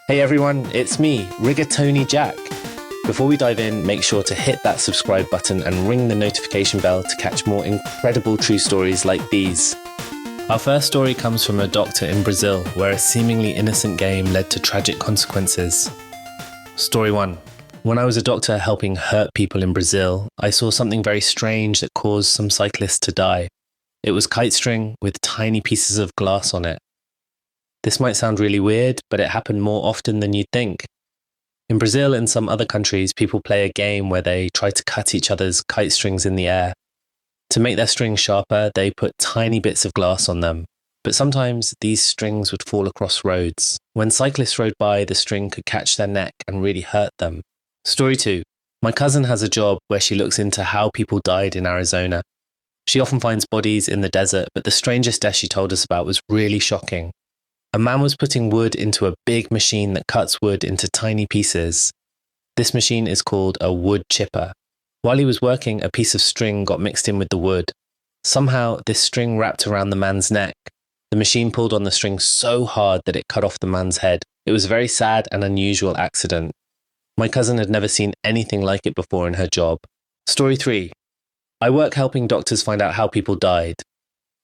Hey everyone, it's me, Rigatoni Jack. Before we dive in, make sure to hit that subscribe button and ring the notification bell to catch more incredible true stories like these. Our first story comes from a doctor in Brazil, where a seemingly innocent game led to tragic consequences. Story 1. When I was a doctor helping hurt people in Brazil, I saw something very strange that caused some cyclists to die. It was kite string with tiny pieces of glass on it. This might sound really weird, but it happened more often than you'd think. In Brazil and some other countries, people play a game where they try to cut each other's kite strings in the air. To make their strings sharper, they put tiny bits of glass on them. But sometimes these strings would fall across roads. When cyclists rode by, the string could catch their neck and really hurt them. Story 2. My cousin has a job where she looks into how people died in Arizona. She often finds bodies in the desert, but the strangest death she told us about was really shocking. A man was putting wood into a big machine that cuts wood into tiny pieces. This machine is called a wood chipper. While he was working, a piece of string got mixed in with the wood. Somehow, this string wrapped around the man's neck. The machine pulled on the string so hard that it cut off the man's head. It was a very sad and unusual accident. My cousin had never seen anything like it before in her job. Story 3. I work helping doctors find out how people died.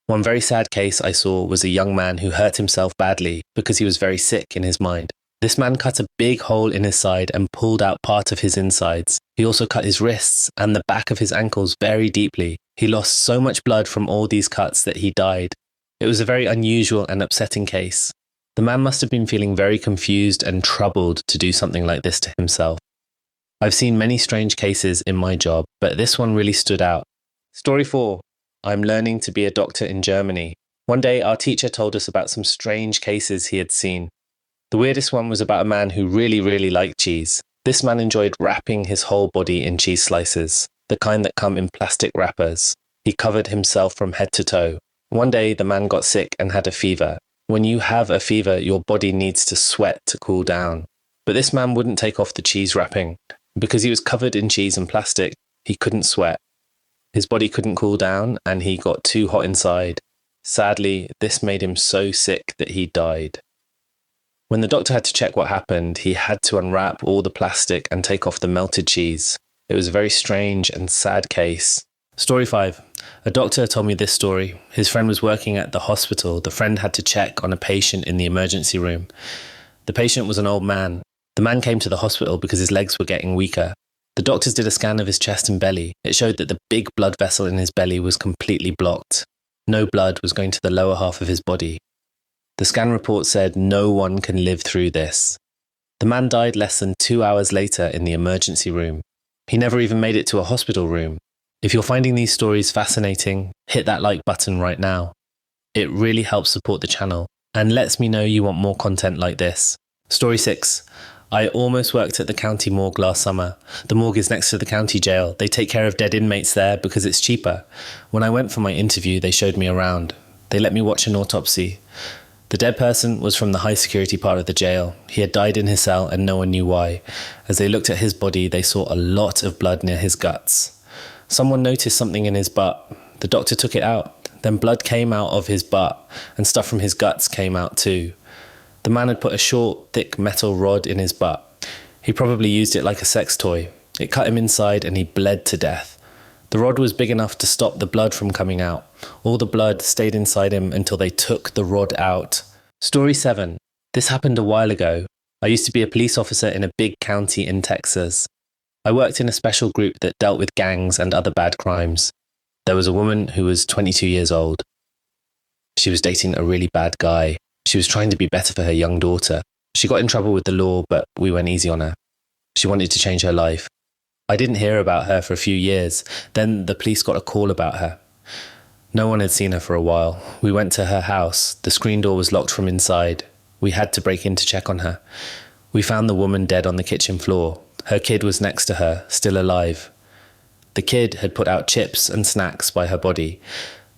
One very sad case I saw was a young man who hurt himself badly because he was very sick in his mind. This man cut a big hole in his side and pulled out part of his insides. He also cut his wrists and the back of his ankles very deeply. He lost so much blood from all these cuts that he died. It was a very unusual and upsetting case. The man must have been feeling very confused and troubled to do something like this to himself. I've seen many strange cases in my job, but this one really stood out. Story 4. I'm learning to be a doctor in Germany. One day, our teacher told us about some strange cases he had seen. The weirdest one was about a man who really liked cheese. This man enjoyed wrapping his whole body in cheese slices, the kind that come in plastic wrappers. He covered himself from head to toe. One day, the man got sick and had a fever. When you have a fever, your body needs to sweat to cool down. But this man wouldn't take off the cheese wrapping. Because he was covered in cheese and plastic, he couldn't sweat. His body couldn't cool down, and he got too hot inside. Sadly, this made him so sick that he died. When the doctor had to check what happened, he had to unwrap all the plastic and take off the melted cheese. It was a very strange and sad case. Story 5. A doctor told me this story. His friend was working at the hospital. The friend had to check on a patient in the emergency room. The patient was an old man. The man came to the hospital because his legs were getting weaker. The doctors did a scan of his chest and belly. It showed that the big blood vessel in his belly was completely blocked. No blood was going to the lower half of his body. The scan report said no one can live through this. The man died less than 2 hours later in the emergency room. He never even made it to a hospital room. If you're finding these stories fascinating, hit that like button right now. It really helps support the channel and lets me know you want more content like this. Story 6. I almost worked at the county morgue last summer. The morgue is next to the county jail. They take care of dead inmates there because it's cheaper. When I went for my interview, they showed me around. They let me watch an autopsy. The dead person was from the high security part of the jail. He had died in his cell and no one knew why. As they looked at his body, they saw a lot of blood near his guts. Someone noticed something in his butt. The doctor took it out. Then blood came out of his butt and stuff from his guts came out too. The man had put a short, thick metal rod in his butt. He probably used it like a sex toy. It cut him inside and he bled to death. The rod was big enough to stop the blood from coming out. All the blood stayed inside him until they took the rod out. Story 7. This happened a while ago. I used to be a police officer in a big county in Texas. I worked in a special group that dealt with gangs and other bad crimes. There was a woman who was 22 years old. She was dating a really bad guy. She was trying to be better for her young daughter. She got in trouble with the law, but we went easy on her. She wanted to change her life. I didn't hear about her for a few years. Then the police got a call about her. No one had seen her for a while. We went to her house. The screen door was locked from inside. We had to break in to check on her. We found the woman dead on the kitchen floor. Her kid was next to her, still alive. The kid had put out chips and snacks by her body.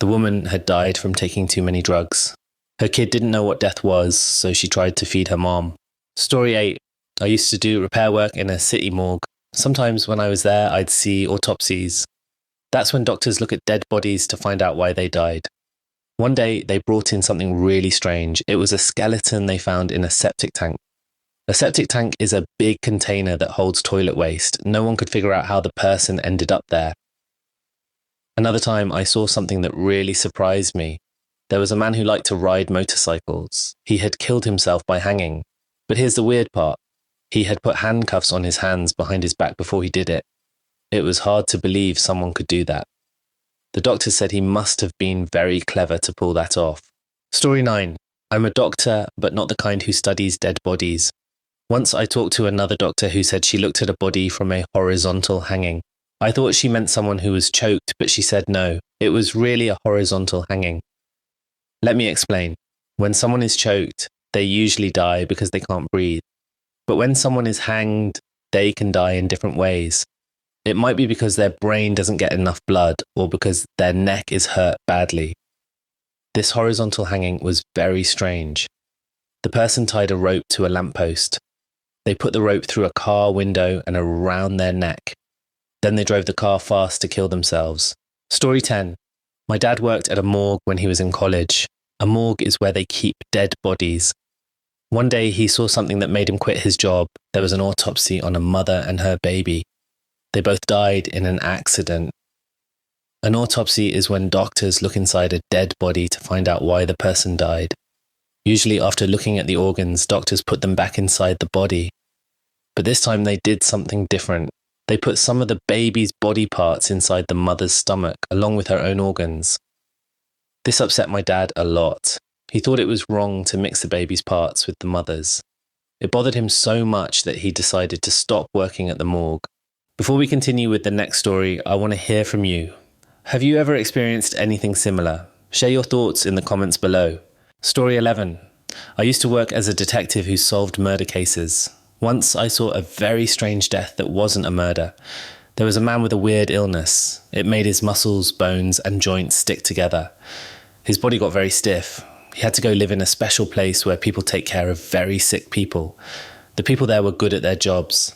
The woman had died from taking too many drugs. Her kid didn't know what death was, so she tried to feed her mom. Story 8. I used to do repair work in a city morgue. Sometimes when I was there, I'd see autopsies. That's when doctors look at dead bodies to find out why they died. One day, they brought in something really strange. It was a skeleton they found in a septic tank. A septic tank is a big container that holds toilet waste. No one could figure out how the person ended up there. Another time, I saw something that really surprised me. There was a man who liked to ride motorcycles. He had killed himself by hanging. But here's the weird part. He had put handcuffs on his hands behind his back before he did it. It was hard to believe someone could do that. The doctor said he must have been very clever to pull that off. Story 9. I'm a doctor, but not the kind who studies dead bodies. Once I talked to another doctor who said she looked at a body from a horizontal hanging. I thought she meant someone who was choked, but she said no, it was really a horizontal hanging. Let me explain. When someone is choked, they usually die because they can't breathe. But when someone is hanged, they can die in different ways. It might be because their brain doesn't get enough blood or because their neck is hurt badly. This horizontal hanging was very strange. The person tied a rope to a lamppost. They put the rope through a car window and around their neck. Then they drove the car fast to kill themselves. Story 10. My dad worked at a morgue when he was in college. A morgue is where they keep dead bodies. One day he saw something that made him quit his job. There was an autopsy on a mother and her baby. They both died in an accident. An autopsy is when doctors look inside a dead body to find out why the person died. Usually after looking at the organs, doctors put them back inside the body. But this time they did something different. They put some of the baby's body parts inside the mother's stomach, along with her own organs. This upset my dad a lot. He thought it was wrong to mix the baby's parts with the mother's. It bothered him so much that he decided to stop working at the morgue. Before we continue with the next story, I want to hear from you. Have you ever experienced anything similar? Share your thoughts in the comments below. Story 11. I used to work as a detective who solved murder cases. Once I saw a very strange death that wasn't a murder. There was a man with a weird illness. It made his muscles, bones, and joints stick together. His body got very stiff. He had to go live in a special place where people take care of very sick people. The people there were good at their jobs.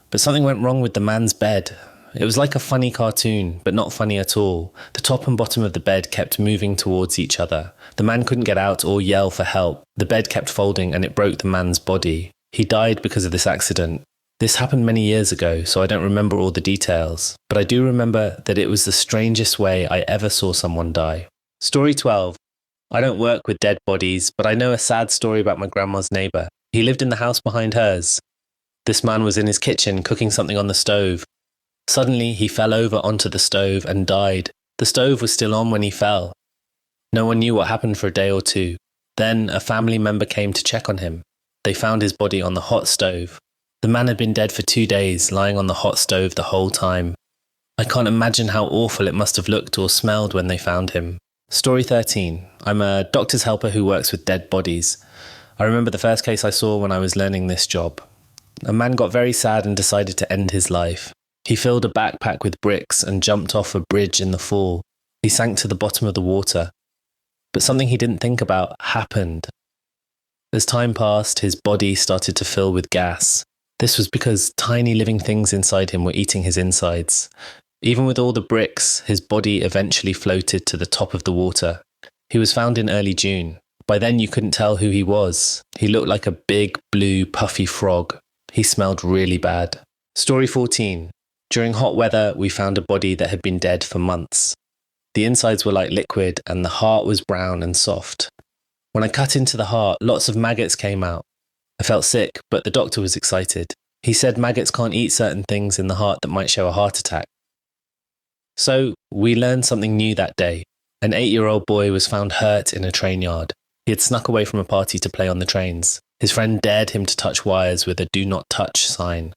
But something went wrong with the man's bed. It was like a funny cartoon, but not funny at all. The top and bottom of the bed kept moving towards each other. The man couldn't get out or yell for help. The bed kept folding and it broke the man's body. He died because of this accident. This happened many years ago, so I don't remember all the details. But I do remember that it was the strangest way I ever saw someone die. Story 12. I don't work with dead bodies, but I know a sad story about my grandma's neighbour. He lived in the house behind hers. This man was in his kitchen cooking something on the stove. Suddenly, he fell over onto the stove and died. The stove was still on when he fell. No one knew what happened for a day or two. Then, a family member came to check on him. They found his body on the hot stove. The man had been dead for 2 days, lying on the hot stove the whole time. I can't imagine how awful it must have looked or smelled when they found him. Story 13. I'm a doctor's helper who works with dead bodies. I remember the first case I saw when I was learning this job. A man got very sad and decided to end his life. He filled a backpack with bricks and jumped off a bridge in the fall. He sank to the bottom of the water. But something he didn't think about happened. As time passed, his body started to fill with gas. This was because tiny living things inside him were eating his insides. Even with all the bricks, his body eventually floated to the top of the water. He was found in early June. By then you couldn't tell who he was. He looked like a big, blue, puffy frog. He smelled really bad. Story 14. During hot weather, we found a body that had been dead for months. The insides were like liquid and the heart was brown and soft. When I cut into the heart, lots of maggots came out. I felt sick, but the doctor was excited. He said maggots can't eat certain things in the heart that might show a heart attack. So, we learned something new that day. An 8-year-old boy was found hurt in a train yard. He had snuck away from a party to play on the trains. His friend dared him to touch wires with a "do not touch" sign.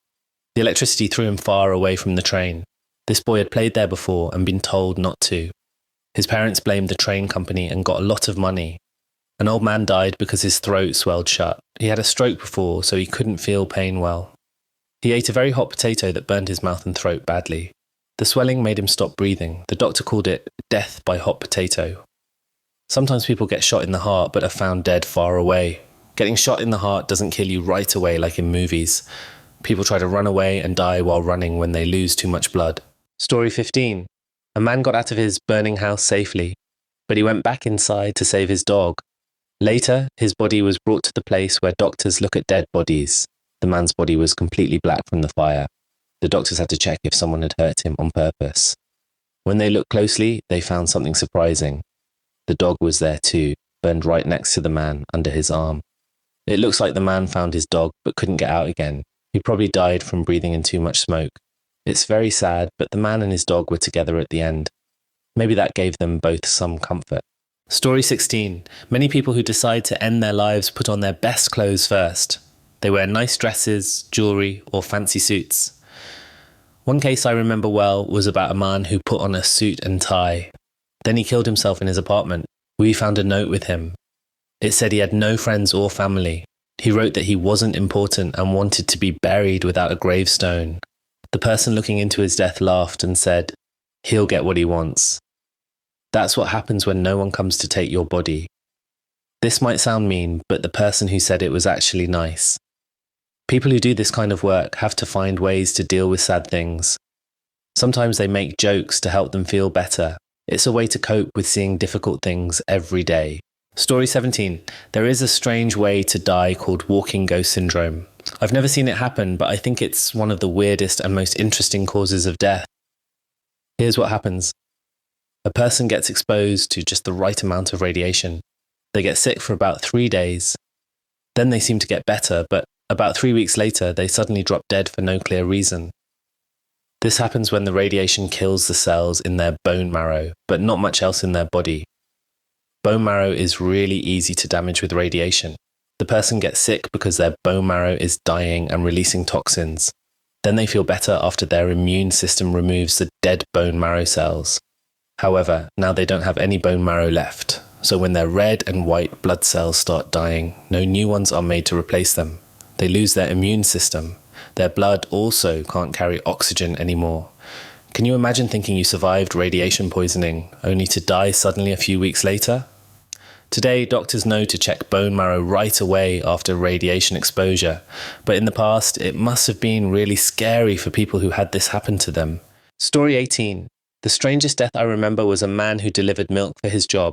The electricity threw him far away from the train. This boy had played there before and been told not to. His parents blamed the train company and got a lot of money. An old man died because his throat swelled shut. He had a stroke before, so he couldn't feel pain well. He ate a very hot potato that burned his mouth and throat badly. The swelling made him stop breathing. The doctor called it death by hot potato. Sometimes people get shot in the heart but are found dead far away. Getting shot in the heart doesn't kill you right away like in movies. People try to run away and die while running when they lose too much blood. Story 15. A man got out of his burning house safely, but he went back inside to save his dog. Later, his body was brought to the place where doctors look at dead bodies. The man's body was completely black from the fire. The doctors had to check if someone had hurt him on purpose. When they looked closely, they found something surprising. The dog was there too, burned right next to the man under his arm. It looks like the man found his dog but couldn't get out again. He probably died from breathing in too much smoke. It's very sad, but the man and his dog were together at the end. Maybe that gave them both some comfort. Story 16. Many people who decide to end their lives put on their best clothes first. They wear nice dresses, jewellery, or fancy suits. One case I remember well was about a man who put on a suit and tie. Then he killed himself in his apartment. We found a note with him. It said he had no friends or family. He wrote that he wasn't important and wanted to be buried without a gravestone. The person looking into his death laughed and said, "He'll get what he wants." That's what happens when no one comes to take your body. This might sound mean, but the person who said it was actually nice. People who do this kind of work have to find ways to deal with sad things. Sometimes they make jokes to help them feel better. It's a way to cope with seeing difficult things every day. Story 17. There is a strange way to die called walking ghost syndrome. I've never seen it happen, but I think it's one of the weirdest and most interesting causes of death. Here's what happens. A person gets exposed to just the right amount of radiation. They get sick for about 3 days. Then they seem to get better, but about 3 weeks later, they suddenly drop dead for no clear reason. This happens when the radiation kills the cells in their bone marrow, but not much else in their body. Bone marrow is really easy to damage with radiation. The person gets sick because their bone marrow is dying and releasing toxins. Then they feel better after their immune system removes the dead bone marrow cells. However, now they don't have any bone marrow left. So when their red and white blood cells start dying, no new ones are made to replace them. They lose their immune system. Their blood also can't carry oxygen anymore. Can you imagine thinking you survived radiation poisoning, only to die suddenly a few weeks later? Today, doctors know to check bone marrow right away after radiation exposure, but in the past, it must have been really scary for people who had this happen to them. Story 18. The strangest death I remember was a man who delivered milk for his job.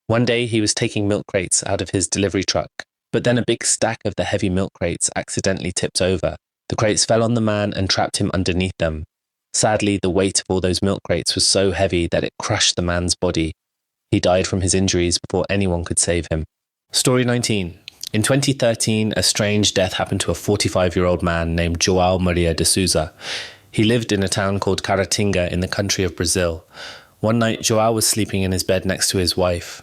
One day, he was taking milk crates out of his delivery truck, but then a big stack of the heavy milk crates accidentally tipped over. The crates fell on the man and trapped him underneath them. Sadly, the weight of all those milk crates was so heavy that it crushed the man's body. He died from his injuries before anyone could save him. Story 19. In 2013, a strange death happened to a 45-year-old man named João Maria de Souza. He lived in a town called Caratinga in the country of Brazil. One night, João was sleeping in his bed next to his wife.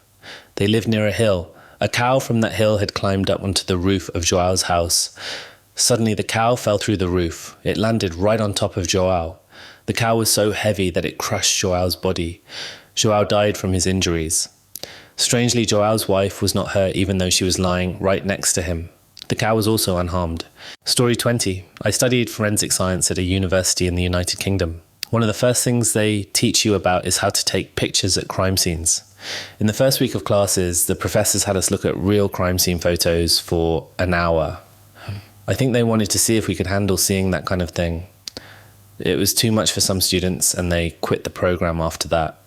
They lived near a hill. A cow from that hill had climbed up onto the roof of João's house. Suddenly, the cow fell through the roof. It landed right on top of João. The cow was so heavy that it crushed João's body. João died from his injuries. Strangely, João's wife was not hurt even though she was lying right next to him. The cow was also unharmed. Story 20. I studied forensic science at a university in the United Kingdom. One of the first things they teach you about is how to take pictures at crime scenes. In the first week of classes, the professors had us look at real crime scene photos for an hour. I think they wanted to see if we could handle seeing that kind of thing. It was too much for some students and they quit the program after that.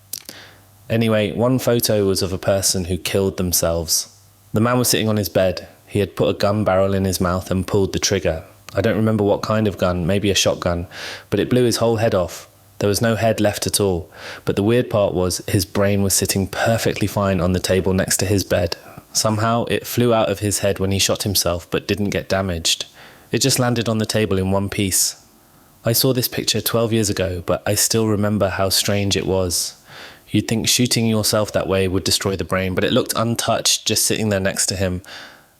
Anyway, one photo was of a person who killed themselves. The man was sitting on his bed. He had put a gun barrel in his mouth and pulled the trigger. I don't remember what kind of gun, maybe a shotgun, but it blew his whole head off. There was no head left at all. But the weird part was his brain was sitting perfectly fine on the table next to his bed. Somehow it flew out of his head when he shot himself but didn't get damaged. It just landed on the table in one piece. I saw this picture 12 years ago, but I still remember how strange it was. You'd think shooting yourself that way would destroy the brain, but it looked untouched just sitting there next to him.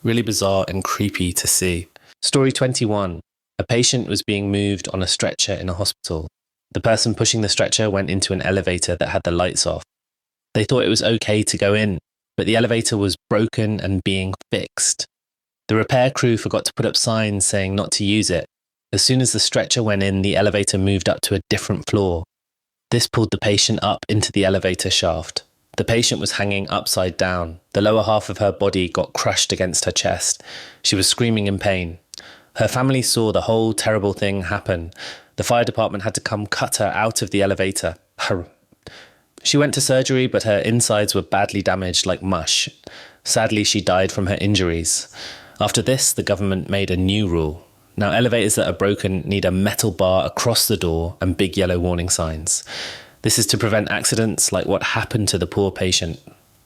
Really bizarre and creepy to see. Story 21. A patient was being moved on a stretcher in a hospital. The person pushing the stretcher went into an elevator that had the lights off. They thought it was okay to go in, but the elevator was broken and being fixed. The repair crew forgot to put up signs saying not to use it. As soon as the stretcher went in, the elevator moved up to a different floor. This pulled the patient up into the elevator shaft. The patient was hanging upside down. The lower half of her body got crushed against her chest. She was screaming in pain. Her family saw the whole terrible thing happen. The fire department had to come cut her out of the elevator. She went to surgery, but her insides were badly damaged like mush. Sadly, she died from her injuries. After this, the government made a new rule. Now, elevators that are broken need a metal bar across the door and big yellow warning signs. This is to prevent accidents like what happened to the poor patient.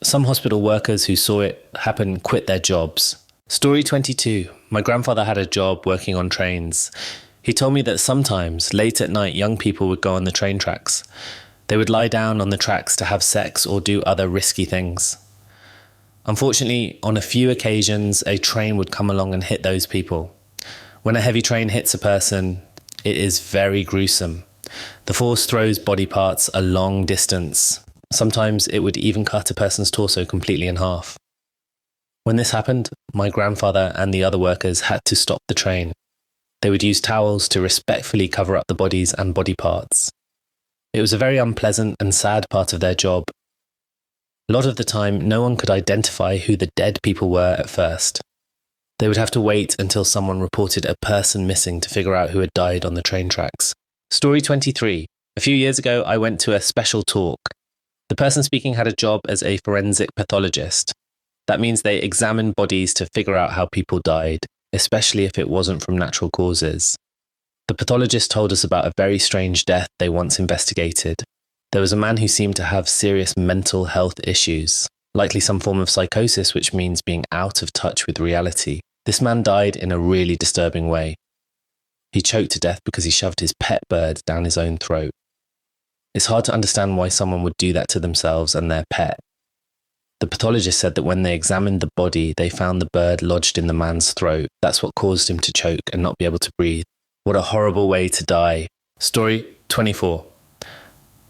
Some hospital workers who saw it happen quit their jobs. Story 22. My grandfather had a job working on trains. He told me that sometimes, late at night, young people would go on the train tracks. They would lie down on the tracks to have sex or do other risky things. Unfortunately, on a few occasions, a train would come along and hit those people. When a heavy train hits a person, it is very gruesome. The force throws body parts a long distance. Sometimes it would even cut a person's torso completely in half. When this happened, my grandfather and the other workers had to stop the train. They would use towels to respectfully cover up the bodies and body parts. It was a very unpleasant and sad part of their job. A lot of the time, no one could identify who the dead people were at first. They would have to wait until someone reported a person missing to figure out who had died on the train tracks. Story 23. A few years ago, I went to a special talk. The person speaking had a job as a forensic pathologist. That means they examine bodies to figure out how people died, especially if it wasn't from natural causes. The pathologist told us about a very strange death they once investigated. There was a man who seemed to have serious mental health issues, likely some form of psychosis, which means being out of touch with reality. This man died in a really disturbing way. He choked to death because he shoved his pet bird down his own throat. It's hard to understand why someone would do that to themselves and their pet. The pathologist said that when they examined the body, they found the bird lodged in the man's throat. That's what caused him to choke and not be able to breathe. What a horrible way to die. Story 24.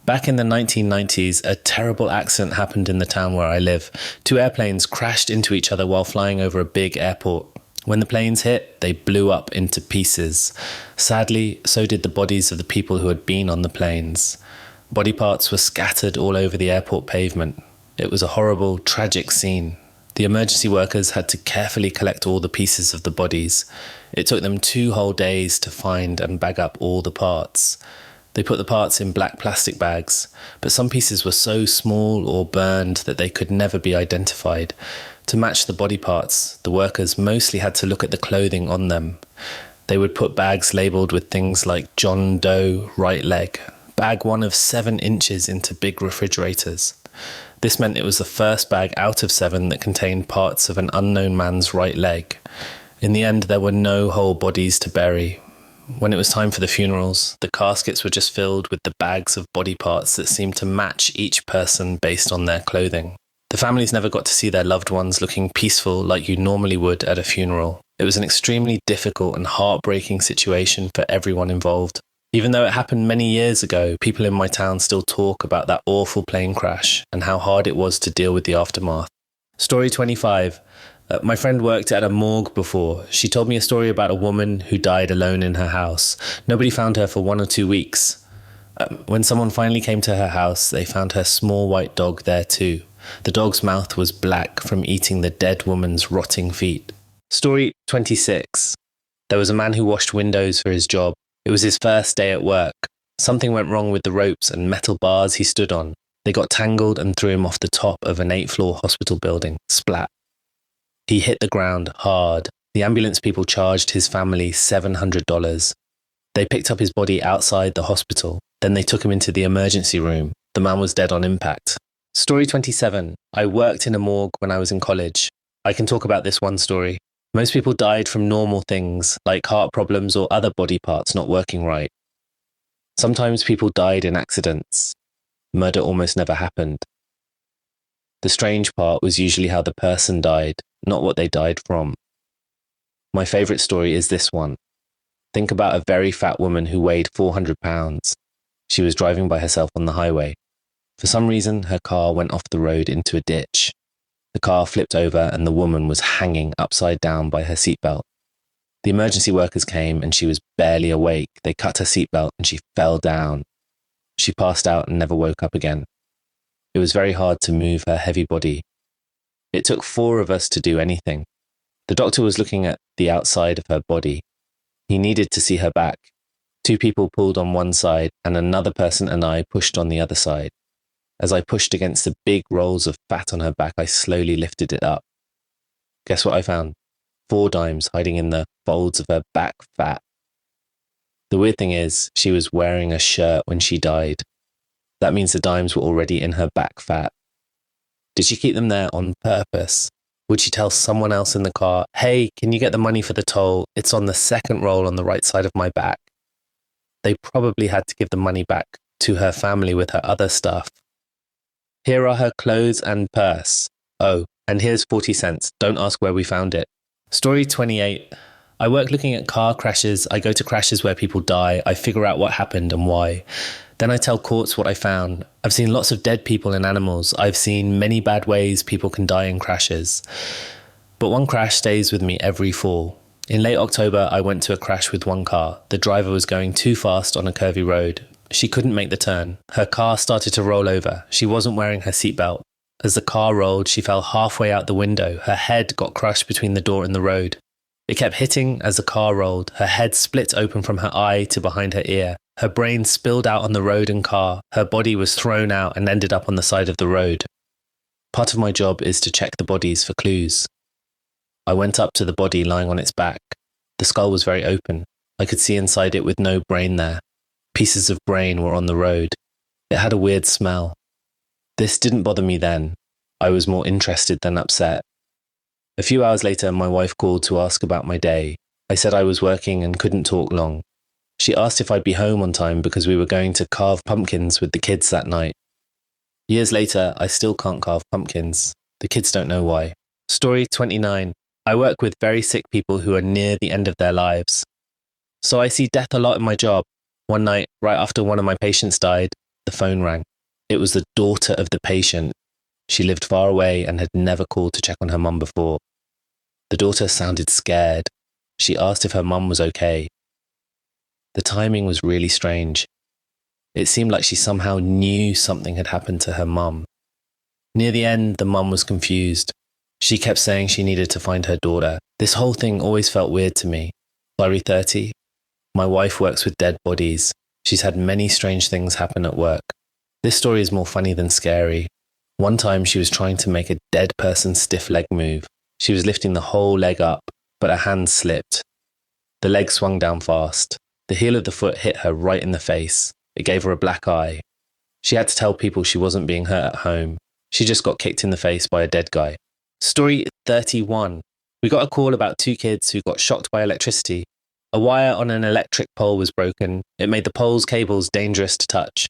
Back in the 1990s, a terrible accident happened in the town where I live. 2 airplanes crashed into each other while flying over a big airport. When the planes hit, they blew up into pieces. Sadly, so did the bodies of the people who had been on the planes. Body parts were scattered all over the airport pavement. It was a horrible, tragic scene. The emergency workers had to carefully collect all the pieces of the bodies. It took them 2 whole days to find and bag up all the parts. They put the parts in black plastic bags, but some pieces were so small or burned that they could never be identified. To match the body parts, the workers mostly had to look at the clothing on them. They would put bags labelled with things like John Doe, right leg, bag 1 of 7 inches into big refrigerators. This meant it was the first bag out of 7 that contained parts of an unknown man's right leg. In the end, there were no whole bodies to bury. When it was time for the funerals, the caskets were just filled with the bags of body parts that seemed to match each person based on their clothing. The families never got to see their loved ones looking peaceful like you normally would at a funeral. It was an extremely difficult and heartbreaking situation for everyone involved. Even though it happened many years ago, people in my town still talk about that awful plane crash and how hard it was to deal with the aftermath. Story 25. My friend worked at a morgue before. She told me a story about a woman who died alone in her house. Nobody found her for 1 or 2 weeks. When someone finally came to her house, they found her small white dog there too. The dog's mouth was black from eating the dead woman's rotting feet. Story 26. There was a man who washed windows for his job. It was his first day at work. Something went wrong with the ropes and metal bars he stood on. They got tangled and threw him off the top of an 8th-floor hospital building. Splat. He hit the ground hard. The ambulance people charged his family $700. They picked up his body outside the hospital. Then they took him into the emergency room. The man was dead on impact. Story 27. I worked in a morgue when I was in college. I can talk about this one story. Most people died from normal things, like heart problems or other body parts not working right. Sometimes people died in accidents. Murder almost never happened. The strange part was usually how the person died, not what they died from. My favourite story is this one. Think about a very fat woman who weighed 400 pounds. She was driving by herself on the highway. For some reason, her car went off the road into a ditch. The car flipped over and the woman was hanging upside down by her seatbelt. The emergency workers came and she was barely awake. They cut her seatbelt and she fell down. She passed out and never woke up again. It was very hard to move her heavy body. It took 4 of us to do anything. The doctor was looking at the outside of her body. He needed to see her back. 2 people pulled on one side and another person and I pushed on the other side. As I pushed against the big rolls of fat on her back, I slowly lifted it up. Guess what I found? 4 dimes hiding in the folds of her back fat. The weird thing is, she was wearing a shirt when she died. That means the dimes were already in her back fat. Did she keep them there on purpose? Would she tell someone else in the car, "Hey, can you get the money for the toll? It's on the second roll on the right side of my back." They probably had to give the money back to her family with her other stuff. Here are her clothes and purse. Oh, and here's 40 cents. Don't ask where we found it. Story 28. I work looking at car crashes. I go to crashes where people die. I figure out what happened and why. Then I tell courts what I found. I've seen lots of dead people and animals. I've seen many bad ways people can die in crashes. But one crash stays with me every fall. In late October, I went to a crash with one car. The driver was going too fast on a curvy road. She couldn't make the turn. Her car started to roll over. She wasn't wearing her seatbelt. As the car rolled, she fell halfway out the window. Her head got crushed between the door and the road. It kept hitting as the car rolled. Her head split open from her eye to behind her ear. Her brain spilled out on the road and car. Her body was thrown out and ended up on the side of the road. Part of my job is to check the bodies for clues. I went up to the body lying on its back. The skull was very open. I could see inside it with no brain there. Pieces of brain were on the road. It had a weird smell. This didn't bother me then. I was more interested than upset. A few hours later, my wife called to ask about my day. I said I was working and couldn't talk long. She asked if I'd be home on time because we were going to carve pumpkins with the kids that night. Years later, I still can't carve pumpkins. The kids don't know why. Story 29. I work with very sick people who are near the end of their lives. So I see death a lot in my job. One night, right after one of my patients died, the phone rang. It was the daughter of the patient. She lived far away and had never called to check on her mum before. The daughter sounded scared. She asked if her mum was okay. The timing was really strange. It seemed like she somehow knew something had happened to her mum. Near the end, the mum was confused. She kept saying she needed to find her daughter. This whole thing always felt weird to me. Story 30. My wife works with dead bodies. She's had many strange things happen at work. This story is more funny than scary. One time she was trying to make a dead person's stiff leg move. She was lifting the whole leg up, but her hand slipped. The leg swung down fast. The heel of the foot hit her right in the face. It gave her a black eye. She had to tell people she wasn't being hurt at home. She just got kicked in the face by a dead guy. Story 31. We got a call about 2 kids who got shocked by electricity. A wire on an electric pole was broken. It made the pole's cables dangerous to touch.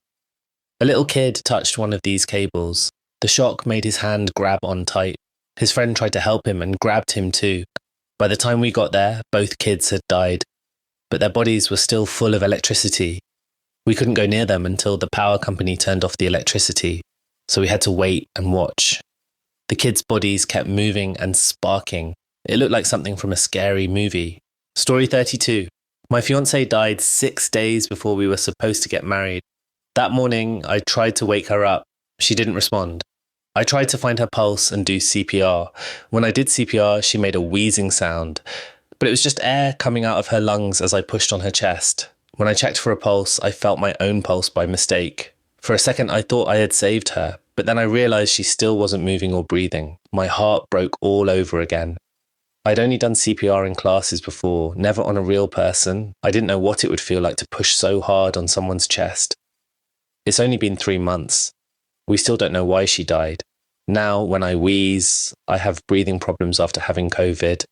A little kid touched one of these cables. The shock made his hand grab on tight. His friend tried to help him and grabbed him too. By the time we got there, both kids had died, but their bodies were still full of electricity. We couldn't go near them until the power company turned off the electricity, so we had to wait and watch. The kids' bodies kept moving and sparking. It looked like something from a scary movie. Story 32. My fiancée died 6 days before we were supposed to get married. That morning, I tried to wake her up. She didn't respond. I tried to find her pulse and do CPR. When I did CPR, she made a wheezing sound, but it was just air coming out of her lungs as I pushed on her chest. When I checked for a pulse, I felt my own pulse by mistake. For a second, I thought I had saved her, but then I realized she still wasn't moving or breathing. My heart broke all over again. I'd only done CPR in classes before, never on a real person. I didn't know what it would feel like to push so hard on someone's chest. It's only been 3 months. We still don't know why she died. Now, when I wheeze, I have breathing problems after having COVID.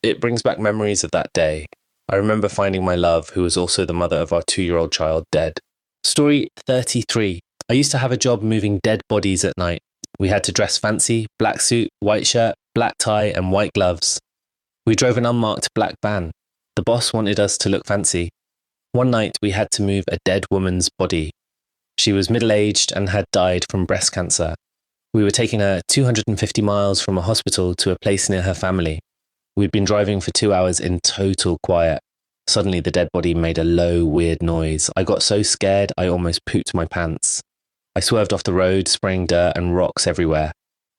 It brings back memories of that day. I remember finding my love, who was also the mother of our 2-year-old child, dead. Story 33. I used to have a job moving dead bodies at night. We had to dress fancy, black suit, white shirt, black tie, and white gloves. We drove an unmarked black van. The boss wanted us to look fancy. One night, we had to move a dead woman's body. She was middle-aged and had died from breast cancer. We were taking her 250 miles from a hospital to a place near her family. We'd been driving for 2 hours in total quiet. Suddenly, the dead body made a low, weird noise. I got so scared, I almost pooped my pants. I swerved off the road, spraying dirt and rocks everywhere.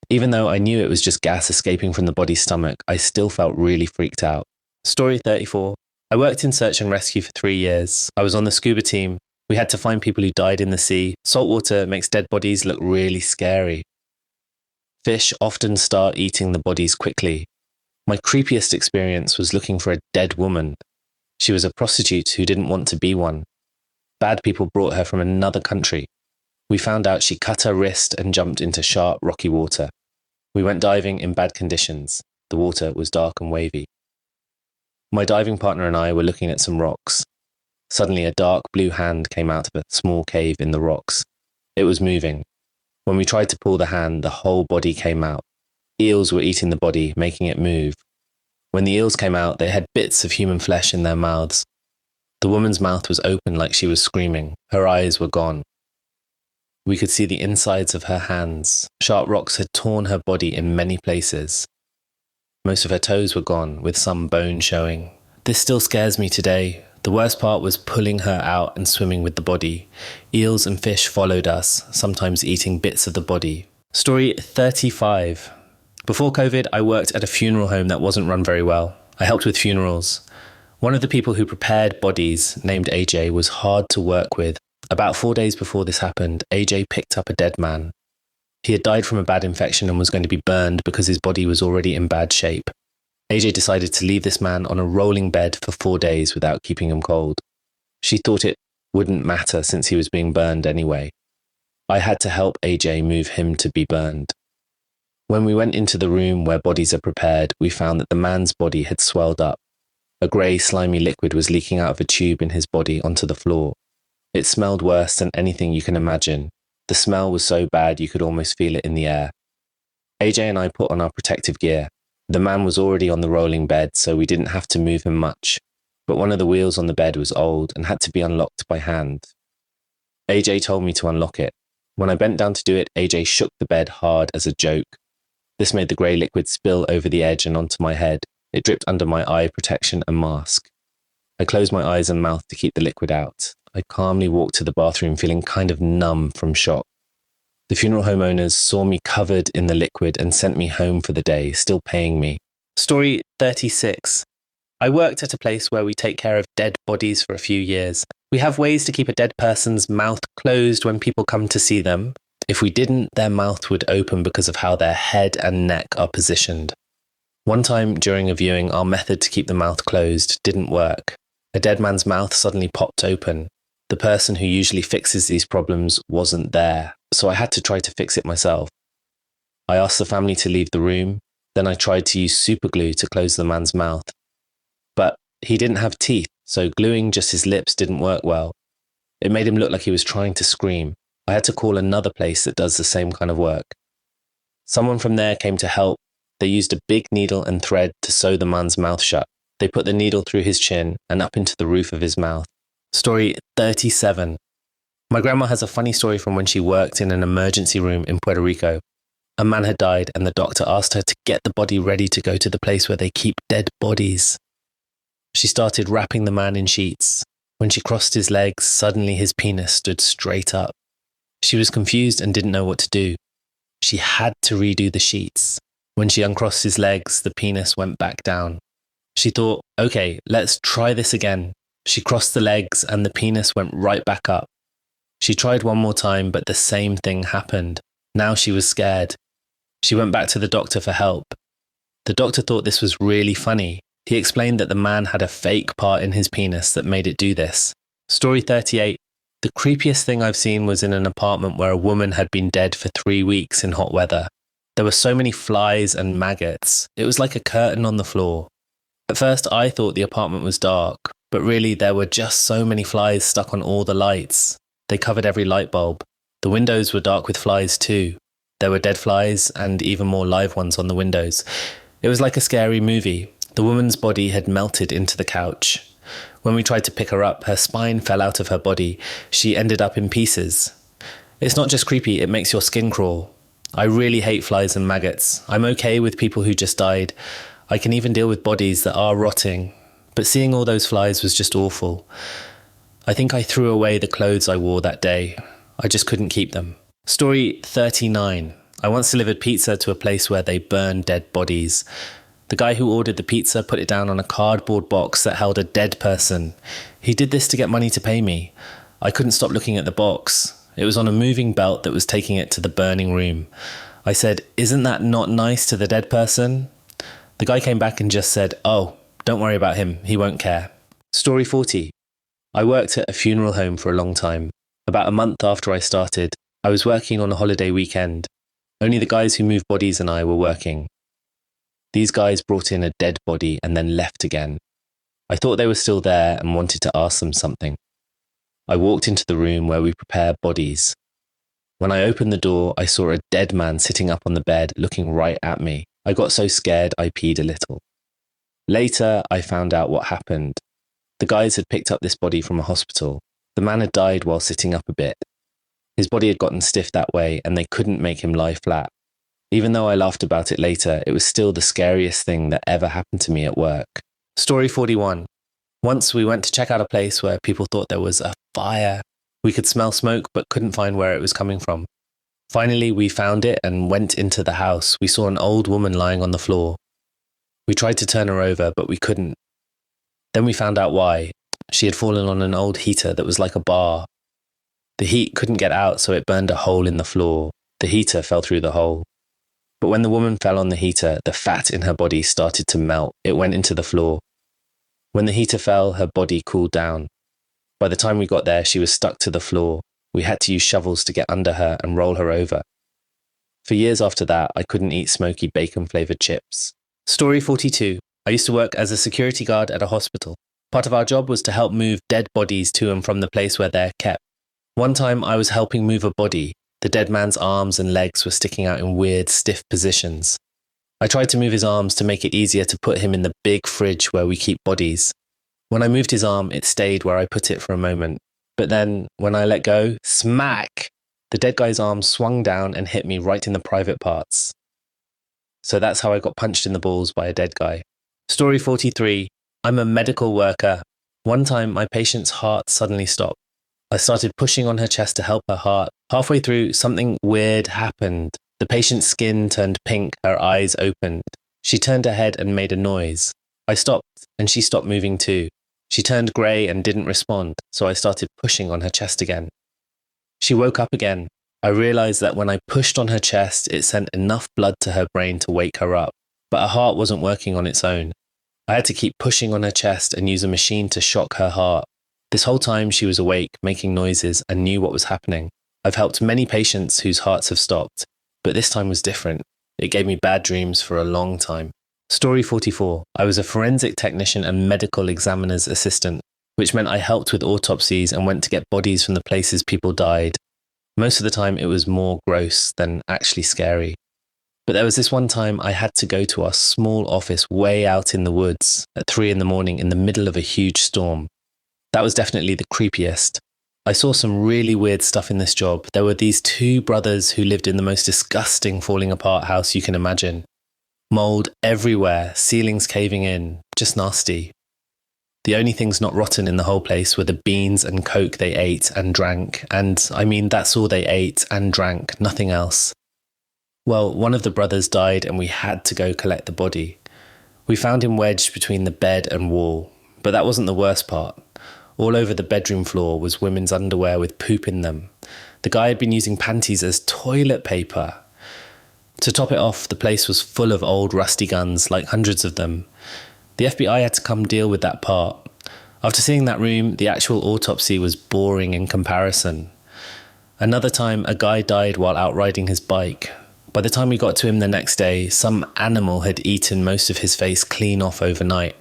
Even though I knew it was just gas escaping from the body's stomach, I still felt really freaked out. Story 34. I worked in search and rescue for 3 years. I was on the scuba team. We had to find people who died in the sea. Salt water makes dead bodies look really scary. Fish often start eating the bodies quickly. My creepiest experience was looking for a dead woman. She was a prostitute who didn't want to be one. Bad people brought her from another country. We found out she cut her wrist and jumped into sharp, rocky water. We went diving in bad conditions. The water was dark and wavy. My diving partner and I were looking at some rocks. Suddenly, a dark blue hand came out of a small cave in the rocks. It was moving. When we tried to pull the hand, the whole body came out. Eels were eating the body, making it move. When the eels came out, they had bits of human flesh in their mouths. The woman's mouth was open like she was screaming. Her eyes were gone. We could see the insides of her hands. Sharp rocks had torn her body in many places. Most of her toes were gone, with some bone showing. This still scares me today. The worst part was pulling her out and swimming with the body. Eels and fish followed us, sometimes eating bits of the body. Story 35. Before COVID, I worked at a funeral home that wasn't run very well. I helped with funerals. One of the people who prepared bodies, named AJ, was hard to work with. About 4 days before this happened, AJ picked up a dead man. He had died from a bad infection and was going to be burned because his body was already in bad shape. AJ decided to leave this man on a rolling bed for 4 days without keeping him cold. She thought it wouldn't matter since he was being burned anyway. I had to help AJ move him to be burned. When we went into the room where bodies are prepared, we found that the man's body had swelled up. A grey, slimy liquid was leaking out of a tube in his body onto the floor. It smelled worse than anything you can imagine. The smell was so bad you could almost feel it in the air. AJ and I put on our protective gear. The man was already on the rolling bed, so we didn't have to move him much, but one of the wheels on the bed was old and had to be unlocked by hand. AJ told me to unlock it. When I bent down to do it, AJ shook the bed hard as a joke. This made the grey liquid spill over the edge and onto my head. It dripped under my eye protection and mask. I closed my eyes and mouth to keep the liquid out. I calmly walked to the bathroom, feeling kind of numb from shock. The funeral home owners saw me covered in the liquid and sent me home for the day, still paying me. Story 36. I worked at a place where we take care of dead bodies for a few years. We have ways to keep a dead person's mouth closed when people come to see them. If we didn't, their mouth would open because of how their head and neck are positioned. One time during a viewing, our method to keep the mouth closed didn't work. A dead man's mouth suddenly popped open. The person who usually fixes these problems wasn't there, so I had to try to fix it myself. I asked the family to leave the room, then I tried to use super glue to close the man's mouth. But he didn't have teeth, so gluing just his lips didn't work well. It made him look like he was trying to scream. I had to call another place that does the same kind of work. Someone from there came to help. They used a big needle and thread to sew the man's mouth shut. They put the needle through his chin and up into the roof of his mouth. Story 37. My grandma has a funny story from when she worked in an emergency room in Puerto Rico. A man had died and the doctor asked her to get the body ready to go to the place where they keep dead bodies. She started wrapping the man in sheets. When she crossed his legs, suddenly his penis stood straight up. She was confused and didn't know what to do. She had to redo the sheets. When she uncrossed his legs, the penis went back down. She thought, okay, let's try this again. She crossed the legs and the penis went right back up. She tried one more time, but the same thing happened. Now she was scared. She went back to the doctor for help. The doctor thought this was really funny. He explained that the man had a fake part in his penis that made it do this. Story 38. The creepiest thing I've seen was in an apartment where a woman had been dead for 3 weeks in hot weather. There were so many flies and maggots. It was like a curtain on the floor. At first, I thought the apartment was dark, but really there were just so many flies stuck on all the lights. They covered every light bulb. The windows were dark with flies too. There were dead flies and even more live ones on the windows. It was like a scary movie. The woman's body had melted into the couch. When we tried to pick her up, her spine fell out of her body. She ended up in pieces. It's not just creepy, it makes your skin crawl. I really hate flies and maggots. I'm okay with people who just died. I can even deal with bodies that are rotting. But seeing all those flies was just awful. I think I threw away the clothes I wore that day. I just couldn't keep them. Story 39. I once delivered pizza to a place where they burn dead bodies. The guy who ordered the pizza put it down on a cardboard box that held a dead person. He did this to get money to pay me. I couldn't stop looking at the box. It was on a moving belt that was taking it to the burning room. I said, "Isn't that not nice to the dead person?" The guy came back and just said, "Oh, don't worry about him, he won't care." Story 40. I worked at a funeral home for a long time. About a month after I started, I was working on a holiday weekend. Only the guys who move bodies and I were working. These guys brought in a dead body and then left again. I thought they were still there and wanted to ask them something. I walked into the room where we prepare bodies. When I opened the door, I saw a dead man sitting up on the bed looking right at me. I got so scared I peed a little. Later, I found out what happened. The guys had picked up this body from a hospital. The man had died while sitting up a bit. His body had gotten stiff that way and they couldn't make him lie flat. Even though I laughed about it later, it was still the scariest thing that ever happened to me at work. Story 41. Once we went to check out a place where people thought there was a fire. We could smell smoke but couldn't find where it was coming from. Finally, we found it and went into the house. We saw an old woman lying on the floor. We tried to turn her over, but we couldn't. Then we found out why. She had fallen on an old heater that was like a bar. The heat couldn't get out, so it burned a hole in the floor. The heater fell through the hole. But when the woman fell on the heater, the fat in her body started to melt. It went into the floor. When the heater fell, her body cooled down. By the time we got there, she was stuck to the floor. We had to use shovels to get under her and roll her over. For years after that, I couldn't eat smoky bacon-flavoured chips. Story 42. I used to work as a security guard at a hospital. Part of our job was to help move dead bodies to and from the place where they're kept. One time I was helping move a body. The dead man's arms and legs were sticking out in weird, stiff positions. I tried to move his arms to make it easier to put him in the big fridge where we keep bodies. When I moved his arm, it stayed where I put it for a moment. But then, when I let go, smack! The dead guy's arm swung down and hit me right in the private parts. So that's how I got punched in the balls by a dead guy. Story 43. I'm a medical worker. One time, my patient's heart suddenly stopped. I started pushing on her chest to help her heart. Halfway through, something weird happened. The patient's skin turned pink, her eyes opened. She turned her head and made a noise. I stopped, and she stopped moving too. She turned grey and didn't respond, so I started pushing on her chest again. She woke up again. I realised that when I pushed on her chest, it sent enough blood to her brain to wake her up, but her heart wasn't working on its own. I had to keep pushing on her chest and use a machine to shock her heart. This whole time she was awake, making noises, and knew what was happening. I've helped many patients whose hearts have stopped, but this time was different. It gave me bad dreams for a long time. Story 44. I was a forensic technician and medical examiner's assistant, which meant I helped with autopsies and went to get bodies from the places people died. Most of the time it was more gross than actually scary. But there was this one time I had to go to our small office way out in the woods at 3 a.m. in the middle of a huge storm. That was definitely the creepiest. I saw some really weird stuff in this job. There were these 2 brothers who lived in the most disgusting falling apart house you can imagine. Mold everywhere, ceilings caving in, just nasty. The only things not rotten in the whole place were the beans and coke they ate and drank, and I mean that's all they ate and drank, nothing else. Well, one of the brothers died and we had to go collect the body. We found him wedged between the bed and wall, but that wasn't the worst part. All over the bedroom floor was women's underwear with poop in them. The guy had been using panties as toilet paper. To top it off, the place was full of old rusty guns, like hundreds of them. The FBI had to come deal with that part. After seeing that room, the actual autopsy was boring in comparison. Another time, a guy died while out riding his bike. By the time we got to him the next day, some animal had eaten most of his face clean off overnight.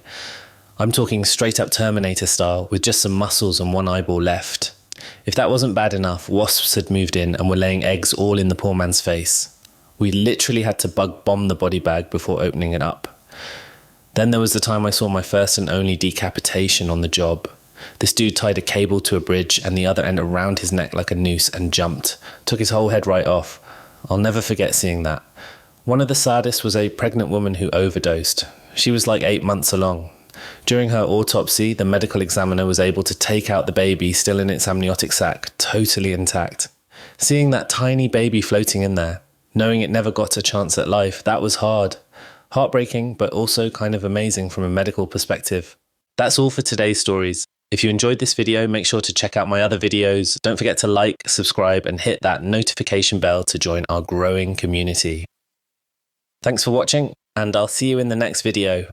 I'm talking straight up Terminator style, with just some muscles and one eyeball left. If that wasn't bad enough, wasps had moved in and were laying eggs all in the poor man's face. We literally had to bug bomb the body bag before opening it up. Then there was the time I saw my first and only decapitation on the job. This dude tied a cable to a bridge and the other end around his neck like a noose and jumped. Took his whole head right off. I'll never forget seeing that. One of the saddest was a pregnant woman who overdosed. She was like 8 months along. During her autopsy, the medical examiner was able to take out the baby still in its amniotic sac, totally intact. Seeing that tiny baby floating in there, knowing it never got a chance at life, that was hard. Heartbreaking, but also kind of amazing from a medical perspective. That's all for today's stories. If you enjoyed this video, make sure to check out my other videos. Don't forget to like, subscribe, and hit that notification bell to join our growing community. Thanks for watching. and I'll see you in the next video.